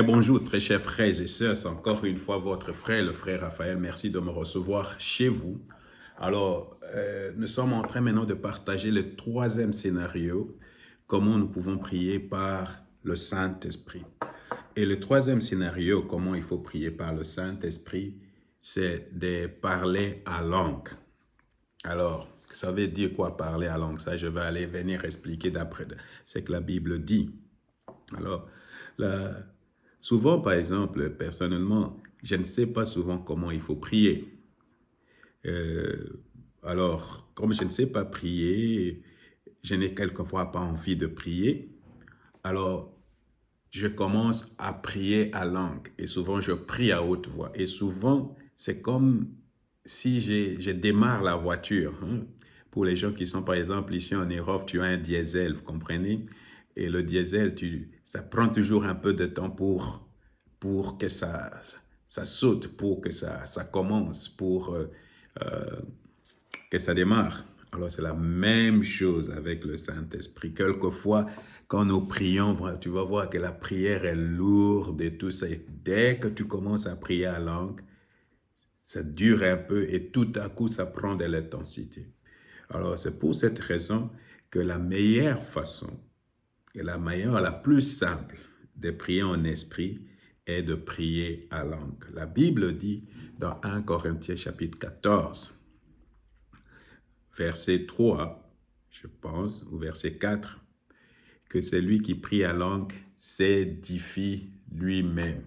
Bonjour, très chers frères et sœurs, c'est encore une fois votre frère, le frère Raphaël. Merci de me recevoir chez vous. Alors, nous sommes en train maintenant de partager le troisième scénario, comment nous pouvons prier par le Saint-Esprit. Et le troisième scénario, comment il faut prier par le Saint-Esprit, c'est de parler à langue. Alors, ça veut dire quoi parler à langue? Ça, je vais aller venir expliquer d'après ce que la Bible dit. Alors, la, souvent, par exemple, personnellement, je ne sais pas souvent comment il faut prier. Euh, alors, comme je ne sais pas prier, je n'ai quelquefois pas envie de prier. Alors, je commence à prier à langue. Et souvent, je prie à haute voix. Et souvent, c'est comme si je démarre la voiture. Pour les gens qui sont, par exemple, ici en Europe, tu as un diesel, vous comprenez? Et le diesel, ça prend toujours un peu de temps pour que ça saute, pour que ça commence, pour que ça démarre. Alors c'est la même chose avec le Saint-Esprit. Quelquefois, quand nous prions, tu vas voir que la prière est lourde et tout ça. Et dès que tu commences à prier à langue, ça dure un peu et tout à coup, ça prend de l'intensité. Alors c'est pour cette raison que la meilleure façon et la plus simple de prier en esprit est de prier à langue. La Bible dit dans 1 Corinthiens chapitre 14, verset 3, je pense, ou verset 4, que celui qui prie à langue s'édifie lui-même.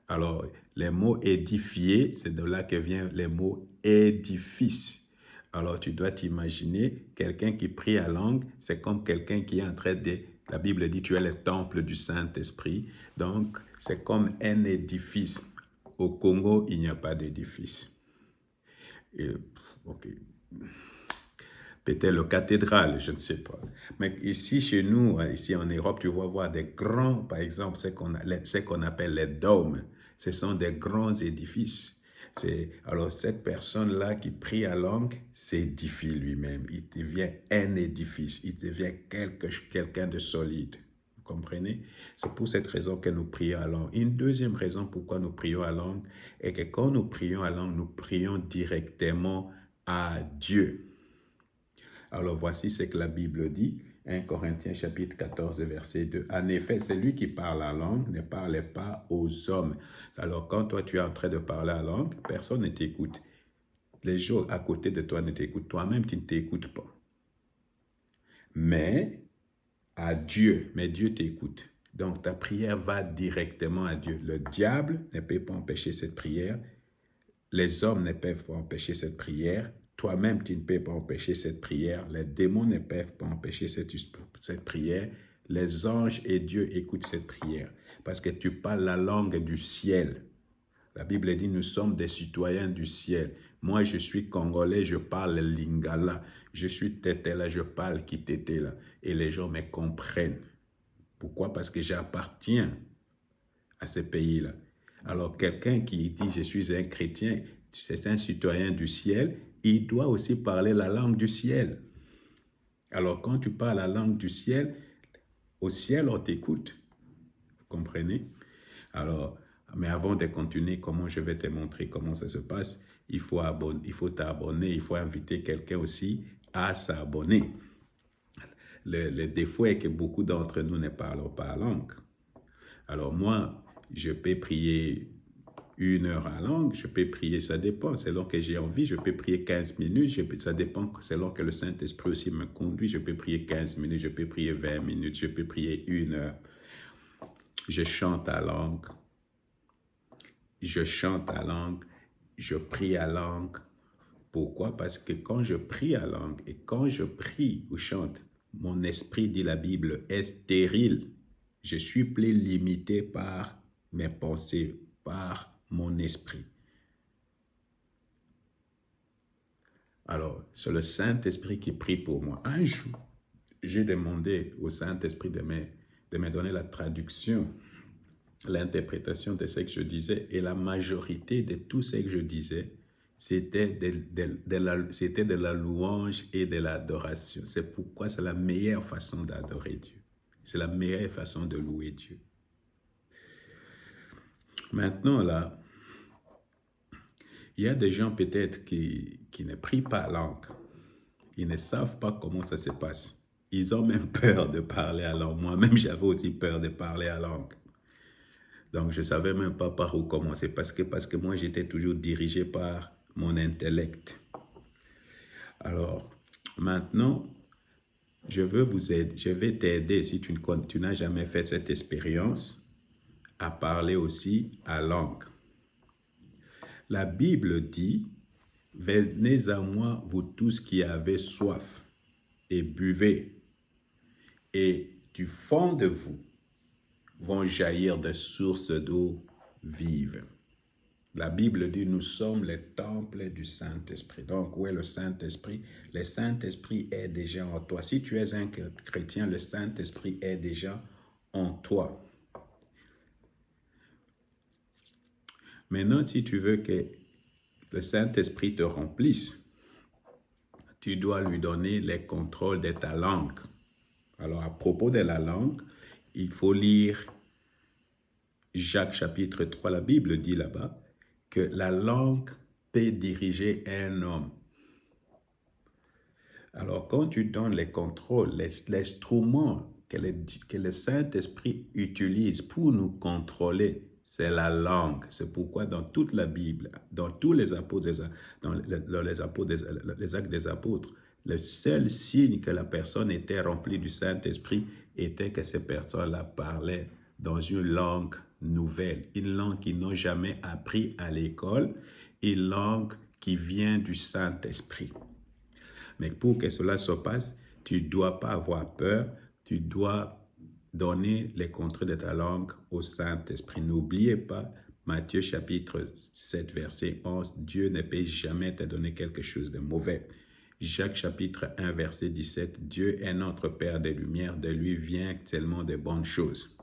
Alors, les mots édifier, c'est de là que vient les mots édifice. Alors, tu dois t'imaginer, quelqu'un qui prie à langue, c'est comme quelqu'un qui est en train de... La Bible dit, tu es le temple du Saint-Esprit. Donc, c'est comme un édifice. Au Congo, il n'y a pas d'édifice. Ok. Peut-être le cathédrale, je ne sais pas. Mais ici, chez nous, ici en Europe, tu vas voir des grands, par exemple, ce qu'on appelle les dômes. Ce sont des grands édifices. Alors, cette personne-là qui prie à langue s'édifie lui-même. Il devient un édifice. Il devient quelqu'un de solide. Vous comprenez? C'est pour cette raison que nous prions à langue. Une deuxième raison pourquoi nous prions à langue est que quand nous prions à langue, nous prions directement à Dieu. Alors voici ce que la Bible dit, 1 Corinthiens chapitre 14 verset 2. En effet, celui qui parle la langue ne parle pas aux hommes. Alors quand toi tu es en train de parler la langue, personne ne t'écoute. Les gens à côté de toi ne t'écoutent. Toi-même, tu ne t'écoutes pas. Mais à Dieu, mais Dieu t'écoute. Donc ta prière va directement à Dieu. Le diable ne peut pas empêcher cette prière. Les hommes ne peuvent pas empêcher cette prière. Toi-même, tu ne peux pas empêcher cette prière. Les démons ne peuvent pas empêcher cette prière. Les anges et Dieu écoutent cette prière parce que tu parles la langue du ciel. La Bible dit, nous sommes des citoyens du ciel. Moi, je suis congolais, je parle lingala. Je suis tétéla, je parle kitétéla. Et les gens me comprennent. Pourquoi? Parce que j'appartiens à ce pays-là. Alors, quelqu'un qui dit, je suis un chrétien, c'est un citoyen du ciel, il doit aussi parler la langue du ciel. Alors, quand tu parles la langue du ciel, au ciel, on t'écoute. Vous comprenez? Alors, mais avant de continuer, comment je vais te montrer comment ça se passe, il faut t'abonner, il faut inviter quelqu'un aussi à s'abonner. Le défaut est que beaucoup d'entre nous ne parlent pas la langue. Alors moi, je peux prier 1 heure à langue, je peux prier, ça dépend, selon que j'ai envie, je peux prier 15 minutes, ça dépend selon que le Saint-Esprit aussi me conduit, je peux prier 15 minutes, je peux prier 20 minutes, je peux prier 1 heure. Je chante à langue, je prie à langue. Pourquoi? Parce que quand je prie à langue et quand je prie ou chante, mon esprit, dit la Bible, est stérile. Je suis plus limité par mes pensées, par mon esprit. Alors, c'est le Saint-Esprit qui prie pour moi. Un jour, j'ai demandé au Saint-Esprit de me donner la traduction, l'interprétation de ce que je disais. Et la majorité de tout ce que je disais, c'était de la louange et de l'adoration. C'est pourquoi c'est la meilleure façon d'adorer Dieu. C'est la meilleure façon de louer Dieu. Maintenant, là, il y a des gens peut-être qui ne prient pas langue. Ils ne savent pas comment ça se passe. Ils ont même peur de parler à langue. Moi-même, j'avais aussi peur de parler à langue. Donc, je ne savais même pas par où commencer parce que moi, j'étais toujours dirigé par mon intellect. Alors, maintenant, je vais t'aider si tu n'as jamais fait cette expérience à parler aussi à langue. La Bible dit, « Venez à moi, vous tous qui avez soif, et buvez, et du fond de vous vont jaillir des sources d'eau vive. » La Bible dit, nous sommes les temples du Saint-Esprit. Donc, où est le Saint-Esprit? Le Saint-Esprit est déjà en toi. Si tu es un chrétien, le Saint-Esprit est déjà en toi. Maintenant, si tu veux que le Saint-Esprit te remplisse, tu dois lui donner les contrôles de ta langue. Alors, à propos de la langue, il faut lire Jacques chapitre 3. La Bible dit là-bas que la langue peut diriger un homme. Alors, quand tu donnes les contrôles, l'instrument que le Saint-Esprit utilise pour nous contrôler, c'est la langue. C'est pourquoi dans toute la Bible, dans tous les apôtres, dans les actes des apôtres, le seul signe que la personne était remplie du Saint-Esprit était que ces personnes-là parlaient dans une langue nouvelle, une langue qu'ils n'ont jamais appris à l'école, une langue qui vient du Saint-Esprit. Mais pour que cela se passe, tu ne dois pas avoir peur, tu dois donner les contrôles de ta langue au Saint-Esprit. N'oubliez pas, Matthieu chapitre 7, verset 11, Dieu ne peut jamais te donner quelque chose de mauvais. Jacques chapitre 1, verset 17, Dieu est notre Père des Lumières, de lui vient tellement de bonnes choses.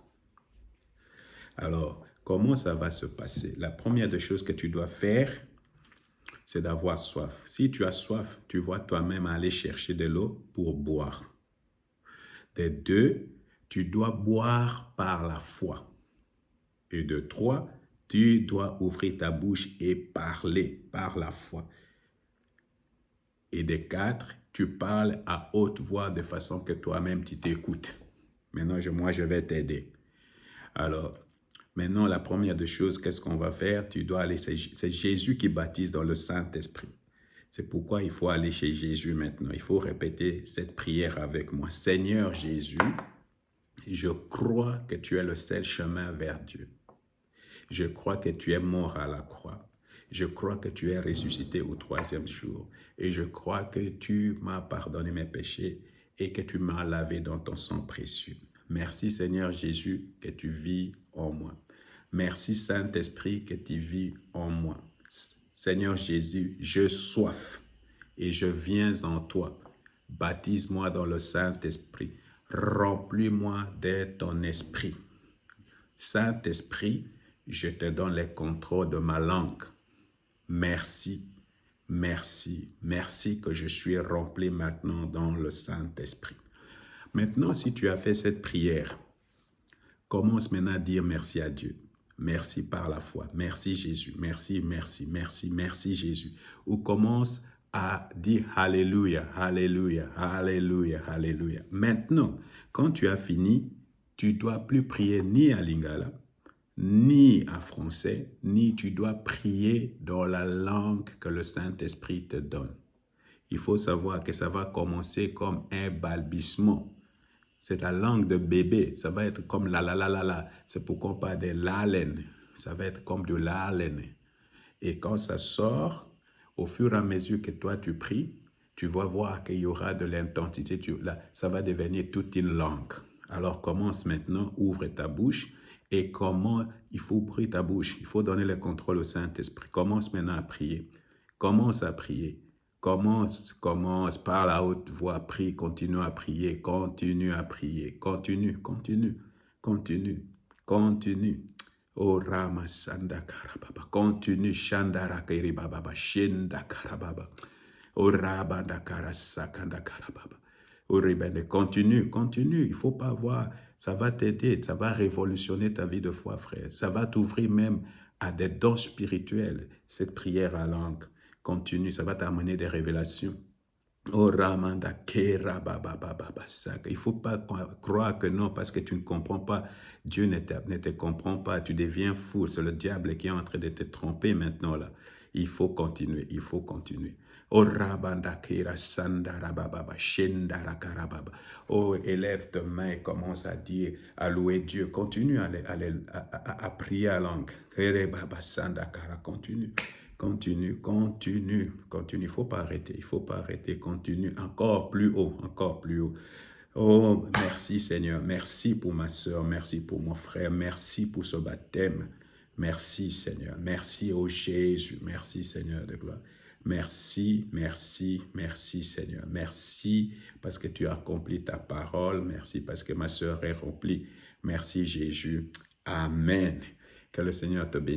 Alors, comment ça va se passer? La première des choses que tu dois faire, c'est d'avoir soif. Si tu as soif, tu vas toi-même aller chercher de l'eau pour boire. De deux, tu dois boire par la foi. Et de trois, tu dois ouvrir ta bouche et parler par la foi. Et de quatre, tu parles à haute voix de façon que toi-même tu t'écoutes. Maintenant, moi, je vais t'aider. Alors, maintenant, la première des choses, qu'est-ce qu'on va faire? Tu dois aller, c'est Jésus qui baptise dans le Saint-Esprit. C'est pourquoi il faut aller chez Jésus maintenant. Il faut répéter cette prière avec moi. Seigneur Jésus, je crois que tu es le seul chemin vers Dieu. Je crois que tu es mort à la croix. Je crois que tu es ressuscité au 3e jour. Et je crois que tu m'as pardonné mes péchés et que tu m'as lavé dans ton sang précieux. Merci Seigneur Jésus que tu vis en moi. Merci Saint-Esprit que tu vis en moi. Seigneur Jésus, je soif et je viens en toi. Baptise-moi dans le Saint-Esprit. Remplis-moi de ton esprit. Saint-Esprit, je te donne les contrôles de ma langue. Merci, merci, merci que je suis rempli maintenant dans le Saint-Esprit. Maintenant, si tu as fait cette prière, commence maintenant à dire merci à Dieu. Merci par la foi. Merci Jésus. Merci, merci, merci, merci Jésus. Ou commence à dire Alléluia, Alléluia, Alléluia, Alléluia. Maintenant, quand tu as fini, tu ne dois plus prier ni à Lingala, ni à français, ni tu dois prier dans la langue que le Saint-Esprit te donne. Il faut savoir que ça va commencer comme un balbutiement. C'est la langue de bébé. Ça va être comme la. C'est pourquoi on parle de l'haleine. Ça va être comme de l'haleine. Et quand ça sort, au fur et à mesure que toi tu pries, tu vas voir qu'il y aura de l'intensité. Ça va devenir toute une langue. Alors commence maintenant, ouvre ta bouche. Et comment il faut ouvrir ta bouche? Il faut donner le contrôle au Saint-Esprit. Commence maintenant à prier. Commence à prier. Commence, parle à haute voix, prie, continue à prier, continue à prier, continue. Oh Rama Sanda Karababa, continue, Shandara Kairibaba, Shinda Karababa, oh Rabanda Karasakanda Karababa, Continue, continue. Il ne faut pas avoir. Ça va t'aider, ça va révolutionner ta vie de foi, frère. Ça va t'ouvrir même à des dons spirituels. Cette prière à langue. Continue, ça va t'amener des révélations. Oh Ramanda Kera Baba Baba Basaka. Il ne faut pas croire que non, parce que tu ne comprends pas. Dieu ne te comprend pas. Tu deviens fou. C'est le diable qui est en train de te tromper maintenant là. Il faut continuer. Il faut continuer. Oh Rabanda Kera Sandara Baba Shendara Karababa. Oh, élève tes mains et commence à dire, à louer Dieu. Continue à prier à langue. Kere Baba Sandakara. Continue. Continue, continue, continue. Il ne faut pas arrêter, il ne faut pas arrêter. Continue encore plus haut, encore plus haut. Oh, merci Seigneur. Merci pour ma soeur, merci pour mon frère, merci pour ce baptême. Merci Seigneur. Merci au Jésus. Merci Seigneur de gloire. Merci, merci, merci Seigneur. Merci parce que tu as accompli ta parole. Merci parce que ma soeur est remplie. Merci Jésus. Amen. Que le Seigneur te bénisse.